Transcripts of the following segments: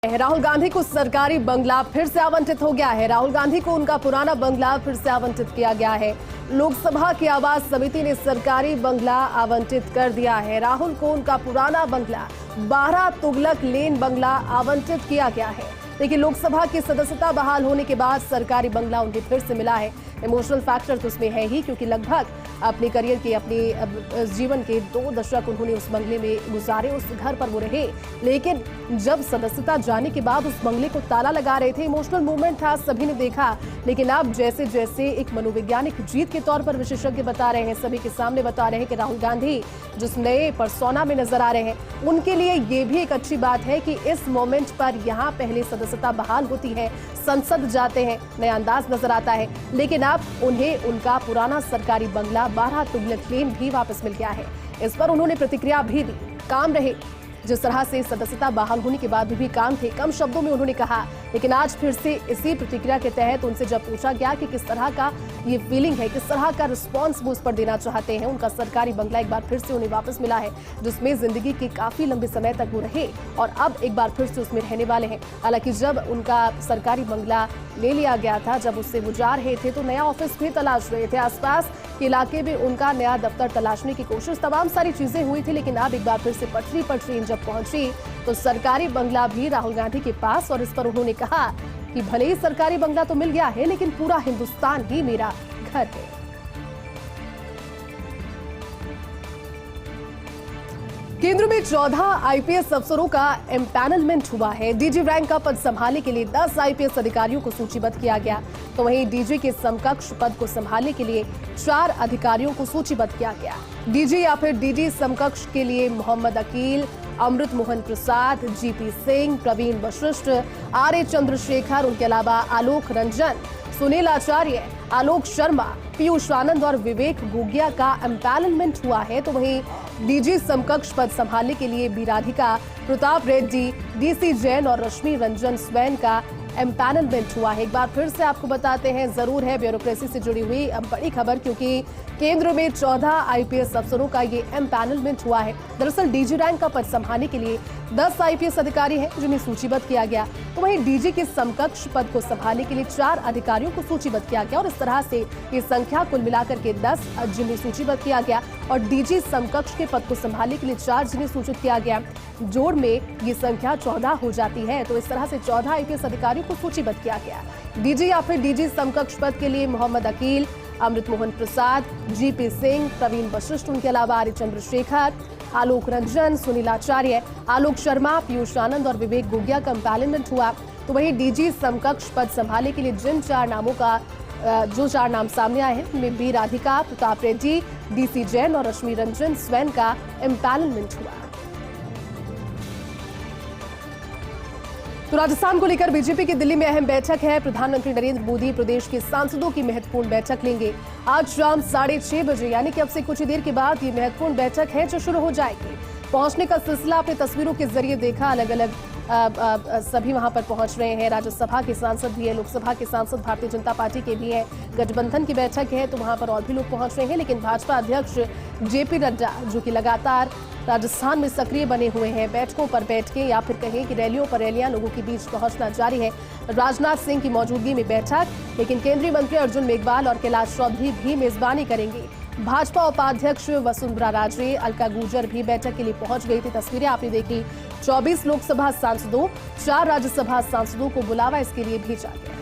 राहुल गांधी को सरकारी बंगला फिर से आवंटित हो गया है। राहुल गांधी को उनका पुराना बंगला फिर से आवंटित किया गया है। लोकसभा की आवास समिति ने सरकारी बंगला आवंटित कर दिया है। राहुल को उनका पुराना बंगला 12 तुगलक लेन बंगला आवंटित किया गया है। लेकिन लोकसभा की सदस्यता बहाल होने के बाद सरकारी बंगला उन्हें फिर से मिला है। इमोशनल फैक्टर तो उसमें है ही, क्योंकि लगभग अपने करियर के अपने जीवन के 2 दशक उन्होंने उस बंगले में गुजारे, उस घर पर वो रहे। लेकिन जब सदस्यता जाने के बाद उस बंगले को ताला लगा रहे थे, इमोशनल मूवमेंट था, सभी ने देखा। लेकिन अब जैसे जैसे एक मनोवैज्ञानिक जीत के तौर पर विशेषज्ञ बता रहे हैं, सभी के सामने बता रहे हैं कि राहुल गांधी जिस नए पर्सोना में नजर आ रहे हैं, उनके लिए ये भी एक अच्छी बात है कि इस मोमेंट पर यहाँ पहले सदस्यता बहाल होती है, संसद जाते हैं, नया अंदाज नजर आता है। लेकिन अब उन्हें उनका पुराना सरकारी बंगला 12 तुगलक लेन भी वापस मिल गया है। इस पर उन्होंने प्रतिक्रिया भी दी। काम रहे जिस तरह से सदस्यता बहाल होने के बाद भी काम थे, कम शब्दों में उन्होंने कहा। लेकिन आज फिर से इसी प्रतिक्रिया के तहत उनसे जब पूछा गया कि किस तरह का ये फीलिंग है, किस तरह का रिस्पांस वो उस पर देना चाहते हैं, उनका सरकारी बंगला एक बार फिर से उन्हें वापस मिला है, जिसमें जिंदगी के काफी लंबे समय तक वो रहे और अब एक बार फिर से उसमें रहने वाले हैं। हालांकि जब उनका सरकारी बंगला ले लिया गया था, जब उससे वो जा रहे थे तो नया ऑफिस भी तलाश रहे थे, आसपास के इलाके में उनका नया दफ्तर तलाशने की कोशिश, तमाम सारी चीजें हुई थी। लेकिन अब एक बार फिर से पटरी पर ट्रेन जब पहुंची तो सरकारी बंगला भी राहुल गांधी के पास, और इस पर उन्होंने कहा कि भले ही सरकारी बंगला तो मिल गया है, लेकिन पूरा हिंदुस्तान ही मेरा घर है। केंद्र में 14 आईपीएस अफसरों का एम्पैनलमेंट हुआ है। डीजी रैंक का पद संभालने के लिए 10 आईपीएस अधिकारियों को सूचीबद्ध किया गया, तो वहीं डीजी के समकक्ष पद को संभालने के लिए 4 अधिकारियों को सूचीबद्ध किया गया। डीजी या फिर डीजी समकक्ष के लिए मोहम्मद अकील, अमृत मोहन प्रसाद, जीपी सिंह, प्रवीण वशिष्ठ, आर चंद्रशेखर, उनके अलावा आलोक रंजन, सुनील आचार्य, आलोक शर्मा, पीयूष आनंद और विवेक गोगिया का एम्पैनलमेंट हुआ है। तो वहीं डीजी समकक्ष पद संभालने के लिए बी राधिका, प्रताप रेड्डी, डीसी जैन और रश्मि रंजन स्वैन का एम्पैनलमेंट हुआ है। एक बार फिर से आपको बताते हैं, जरूर है ब्यूरोक्रेसी से जुड़ी हुई बड़ी खबर, क्योंकि केंद्र में 14 आईपीएस अफसरों का ये एम्पैनलमेंट हुआ है। दरअसल डीजी रैंक का पद संभालने के लिए 10 आईपीएस अधिकारी हैं जिन्हें सूचीबद्ध किया गया, तो वहीं डीजी के समकक्ष पद को संभालने के लिए 4 अधिकारियों को सूचीबद्ध किया गया, और इस तरह से ये संख्या कुल मिलाकर के 10 जिन्हें सूचीबद्ध किया गया और डीजी समकक्ष के पद को संभालने के लिए 4 जिन्हें सूचित किया गया, जोड़ में ये संख्या 14 हो जाती है। तो इस तरह से 14 आईपीएस अधिकारियों को सूचीबद्ध किया गया। डीजी या फिर डीजी समकक्ष पद के लिए मोहम्मद अकील, अमृत मोहन प्रसाद, जीपी सिंह, प्रवीण वशिष्ठ, उनके अलावा आर चंद्रशेखर, आलोक रंजन, सुनील आचार्य, आलोक शर्मा, पीयूष आनंद और विवेक गोगिया का एम्पैनलमेंट हुआ। तो वहीं डीजी समकक्ष पद संभालने के लिए जिन 4 नामों का जो 4 नाम सामने आए हैं, उनमें बी राधिका, प्रताप रेड्डी, डीसी जैन और रश्मि रंजन स्वैन का एम्पैनलमेंट हुआ। तो राजस्थान को लेकर बीजेपी की दिल्ली में अहम बैठक है। प्रधानमंत्री नरेंद्र मोदी प्रदेश के सांसदों की महत्वपूर्ण बैठक लेंगे। आज शाम 6:30 बजे, यानी कि अब से कुछ ही देर के बाद ये महत्वपूर्ण बैठक है जो शुरू हो जाएगी। पहुंचने का सिलसिला आपने तस्वीरों के जरिए देखा, अलग अलग सभी वहां पर पहुंच रहे हैं। राज्यसभा के सांसद भी है, लोकसभा के सांसद भारतीय जनता पार्टी के भी हैं। गठबंधन की बैठक है तो वहां पर और भी लोग पहुंच रहे हैं। लेकिन भाजपा अध्यक्ष जेपी नड्डा, जो कि लगातार राजस्थान में सक्रिय बने हुए हैं, बैठकों पर बैठ के या फिर कहें कि रैलियों पर रैलियां लोगों के बीच पहुंचना जारी है। राजनाथ सिंह की मौजूदगी में बैठक, लेकिन केंद्रीय मंत्री अर्जुन मेघवाल और कैलाश चौधरी भी मेजबानी करेंगे। भाजपा उपाध्यक्ष वसुंधरा राजे, अलका गुर्जर भी बैठक के लिए पहुंच गई थी। तस्वीरें आपने देखी। 24 लोकसभा सांसदों, 4 राज्यसभा सांसदों को बुलावा इसके लिए भेजा गया।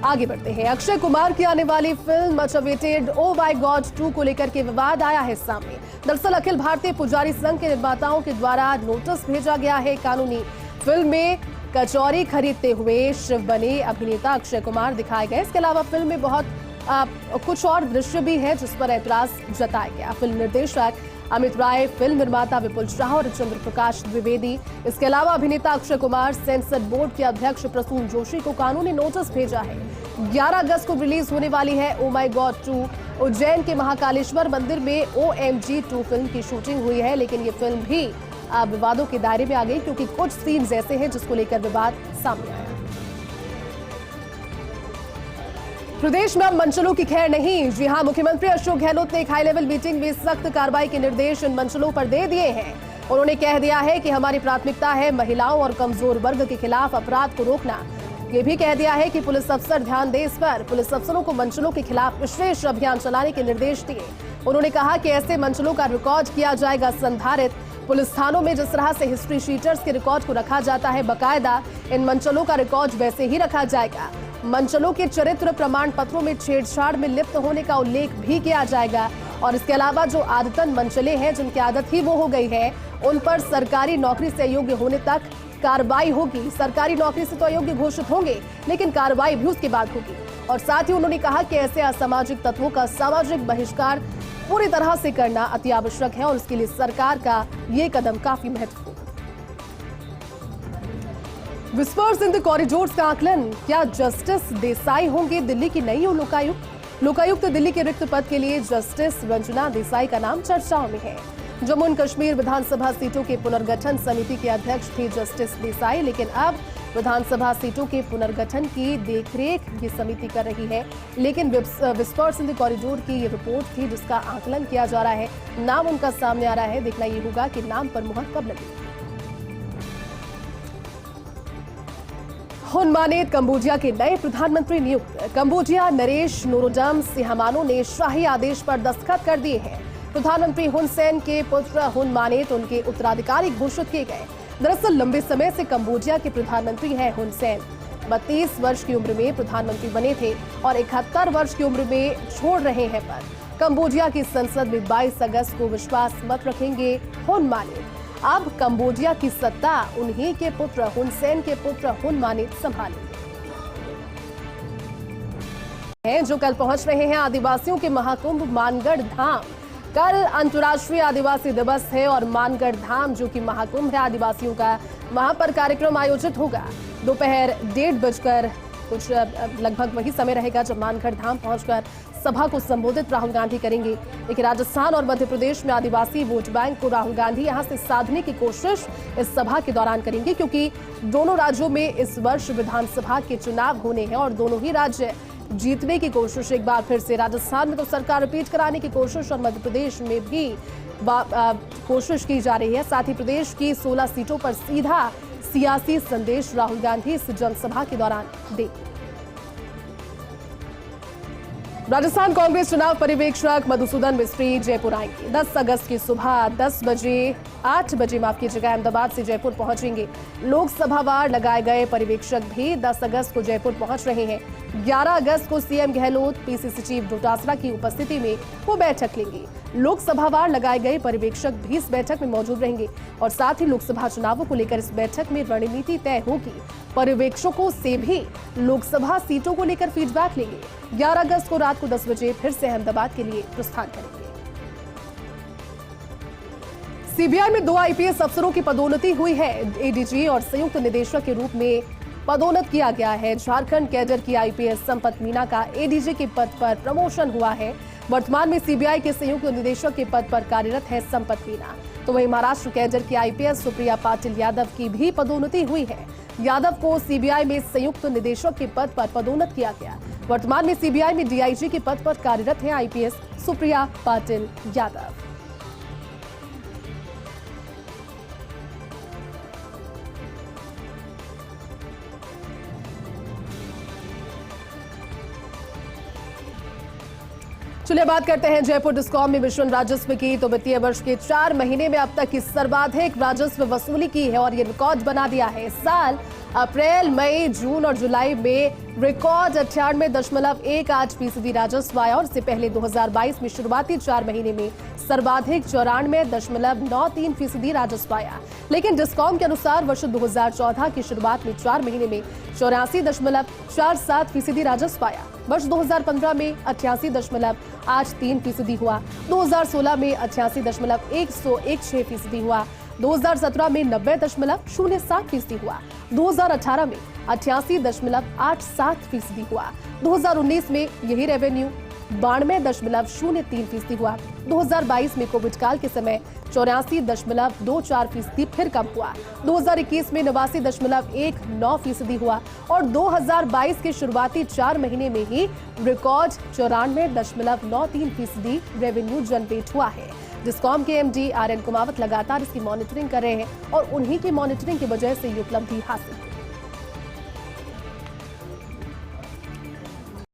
आगे बढ़ते हैं। अक्षय कुमार की आने वाली film much awaited oh my God 2 को लेकर के विवाद आया है सामने। दरअसल अखिल भारतीय पुजारी संघ के निर्माताओं के द्वारा नोटिस भेजा गया है कानूनी। फिल्म में कचौरी खरीदते हुए शिव बने अभिनेता अक्षय कुमार दिखाए गए। इसके अलावा फिल्म में बहुत कुछ और दृश्य भी है जिस पर ऐतराज जताया गया। फिल्म निर्देशक अमित राय, फिल्म निर्माता विपुल शाह और चंद्र प्रकाश द्विवेदी, इसके अलावा अभिनेता अक्षय कुमार, सेंसर बोर्ड के अध्यक्ष प्रसून जोशी को कानूनी नोटिस भेजा है। 11 अगस्त को रिलीज होने वाली है ओ माय गॉड 2। उज्जैन के महाकालेश्वर मंदिर में OMG 2 फिल्म की शूटिंग हुई है, लेकिन ये फिल्म भी विवादों के दायरे में आ गई, क्योंकि कुछ सीन्स ऐसे हैं जिसको लेकर विवाद सामने आया। प्रदेश में अब मंचलों की खैर नहीं। जी हां, मुख्यमंत्री अशोक गहलोत ने एक हाई लेवल मीटिंग में सख्त कार्रवाई के निर्देश इन मंचलों पर दे दिए हैं। उन्होंने कह दिया है कि हमारी प्राथमिकता है महिलाओं और कमजोर वर्ग के खिलाफ अपराध को रोकना। ये भी कह दिया है कि पुलिस अफसर ध्यान दें इस पर। पुलिस अफसरों को मंचलों के खिलाफ विशेष अभियान चलाने के निर्देश दिए। उन्होंने कहा कि ऐसे मंचलों का रिकॉर्ड किया जाएगा संधारित। पुलिस थानों में जिस तरह से हिस्ट्री शीटर्स के रिकॉर्ड को रखा जाता है बाकायदा, इन मंचलों का रिकॉर्ड वैसे ही रखा जाएगा। मंचलों के चरित्र प्रमाण पत्रों में छेड़छाड़ में लिप्त होने का उल्लेख भी किया जाएगा। और इसके अलावा जो आदतन मंचले हैं, जिनकी आदत ही वो हो गई है, उन पर सरकारी नौकरी से अयोग्य होने तक कार्रवाई होगी। सरकारी नौकरी से तो अयोग्य घोषित होंगे, लेकिन कार्रवाई भी उसके बाद होगी। और साथ ही उन्होंने कहा कि ऐसे असामाजिक तत्वों का सामाजिक बहिष्कार पूरी तरह से करना अति आवश्यक है और उसके लिए सरकार का ये कदम काफी महत्वपूर्ण। विस्पर्स इन द कॉरिडोर्स का आकलन, क्या जस्टिस देसाई होंगे दिल्ली की नई लोकायुक्त? लोकायुक्त दिल्ली के रिक्त पद के लिए जस्टिस रंजना देसाई का नाम चर्चाओं में है। जम्मू एंड कश्मीर विधानसभा सीटों के पुनर्गठन समिति के अध्यक्ष थे जस्टिस देसाई, लेकिन अब विधानसभा सीटों के पुनर्गठन की देखरेख ये समिति कर रही है। लेकिन विस्पर्स इन द कॉरिडोर की ये रिपोर्ट थी जिसका आकलन किया जा रहा है। नाम उनका सामने आ रहा है, देखना ये होगा कि नाम पर मुहर कब लगेगी। हुन मानेत कंबोडिया के नए प्रधानमंत्री नियुक्त। कंबोडिया नरेश नोरोडम सिहामानो ने शाही आदेश पर दस्तखत कर दिए हैं। प्रधानमंत्री हुन सेन के पुत्र हुन मानेत उनके उत्तराधिकारी घोषित किए गए। दरअसल लंबे समय से कंबोडिया के प्रधानमंत्री हैं हुन सेन। 32 वर्ष की उम्र में प्रधानमंत्री बने थे और 71 वर्ष की उम्र में छोड़ रहे हैं पद। कंबोडिया की संसद में 22 अगस्त को विश्वास मत रखेंगे हुन मानेत। अब कंबोडिया की सत्ता उन्हीं के पुत्र हुन सेन के पुत्र हुन मानेत संभालेंगे, जो कल पहुंच रहे हैं आदिवासियों के महाकुंभ मानगढ़ धाम। कल अंतर्राष्ट्रीय आदिवासी दिवस है और मानगढ़ धाम जो कि महाकुंभ है आदिवासियों का, वहां पर कार्यक्रम आयोजित होगा। दोपहर 1:30 कुछ लगभग वही समय रहेगा जब मानगढ़ धाम पहुंचकर सभा को संबोधित राहुल गांधी करेंगे। लेकिन राजस्थान और मध्य प्रदेश में आदिवासी वोट बैंक को राहुल गांधी यहां से साधने की कोशिश इस सभा के दौरान करेंगे, क्योंकि दोनों राज्यों में इस वर्ष विधानसभा के चुनाव होने हैं और दोनों ही राज्य जीतने की कोशिश एक बार फिर से। राजस्थान में तो सरकार रिपीट कराने की कोशिश और मध्य प्रदेश में भी कोशिश की जा रही है। साथ ही प्रदेश की 16 सीटों पर सीधा सियासी संदेश राहुल गांधी इस जनसभा के दौरान देंगे। राजस्थान कांग्रेस चुनाव पर्यवेक्षक मधुसूदन मिस्त्री जयपुर आएंगे। 10 अगस्त की सुबह 8 बजे अहमदाबाद से जयपुर पहुंचेंगे। लोकसभावार लगाए गए पर्यवेक्षक भी 10 अगस्त को जयपुर पहुंच रहे हैं। 11 अगस्त को CM Gehlot PCC chief Dotasra की उपस्थिति में वो बैठक लेंगे। लोकसभावार लगाए गए पर्यवेक्षक भी इस बैठक में मौजूद रहेंगे और साथ ही लोकसभा चुनावों को लेकर इस बैठक में रणनीति तय होगी। पर्यवेक्षकों से भी लोकसभा सीटों को लेकर फीडबैक लेंगे। 11 अगस्त को रात को 10 बजे फिर से अहमदाबाद के लिए प्रस्थान करेंगे। सीबीआई में 2 आईपीएस अफसरों की पदोन्नति हुई है। एडीजी और संयुक्त निदेशक के रूप में पदोन्नत किया गया है। झारखंड कैडर की आईपीएस संपत मीना का एडीजी के पद पर प्रमोशन हुआ है। वर्तमान में सीबीआई के संयुक्त निदेशक के पद पर कार्यरत है संपत मीना। तो वहीं महाराष्ट्र कैडर की आईपीएस सुप्रिया पाटिल यादव की भी पदोन्नति हुई है। यादव को सीबीआई में संयुक्त निदेशक के पद पर पदोन्नत किया गया। वर्तमान में सीबीआई में डीआईजी के पद पर कार्यरत है आईपीएस सुप्रिया पाटिल यादव। चलिए बात करते हैं जयपुर डिस्कॉम में मिशन राजस्व की। तो वित्तीय वर्ष के 4 महीने में अब तक की सर्वाधिक राजस्व वसूली की है और ये रिकॉर्ड बना दिया है। इस साल अप्रैल, मई, जून और जुलाई में रिकॉर्ड 98.18% राजस्व आया और इससे पहले 2022 में शुरुआती 4 महीने में सर्वाधिक 94.93% राजस्व आया। लेकिन डिस्कॉम के अनुसार वर्ष 2014 की शुरुआत में 4 महीने में 84.47% राजस्व आया। वर्ष 2015 में 88.83% हुआ। 2016 में 88.116% हुआ। 2017 में 90.07% हुआ। 2018 में 88.87% हुआ। 2019 में यही रेवेन्यू 92.03% हुआ। 2022 में कोविड काल के समय 84.24% फिर कम हुआ। 2021 में 89.19% हुआ और 2022 के शुरुआती 4 महीने में ही रिकॉर्ड 94.93% रेवेन्यू जनरेट हुआ है। डिस्कॉम के एमडी आरएन कुमावत लगातार इसकी मॉनिटरिंग कर रहे हैं और उन्हीं की मॉनिटरिंग की वजह से ये उपलब्धि हासिल हुई।